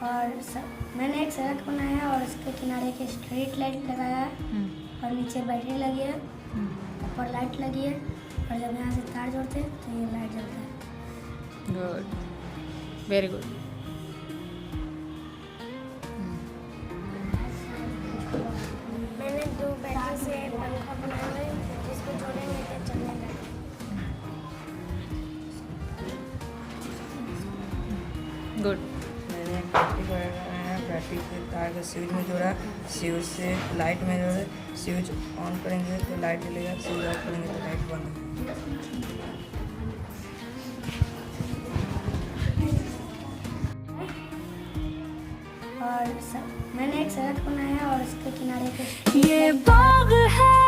मैंने एक सड़क बनाया और उसके किनारे एक स्ट्रीट लाइट लगाया है और नीचे बैटरी लगी है, ऊपर लाइट लगी है और जब यहाँ से तार जोड़ते हैं तो ये लाइट जलता है। Good, very good. मैंने 2 बैटरी से पंखा बनाया है जिसको जोड़ेंगे तो चलने लगेगा। गुड। मैंने बैटरी बनाया, बैटरी के तार को स्विच में जोड़ा, स्विच से लाइट में जोड़ा, स्विच ऑन करेंगे तो लाइट जलेगा, स्विच ऑफ करेंगे तो लाइट बंद होगा। मैंने एक सड़क बनाया और उसके किनारे ये बाग है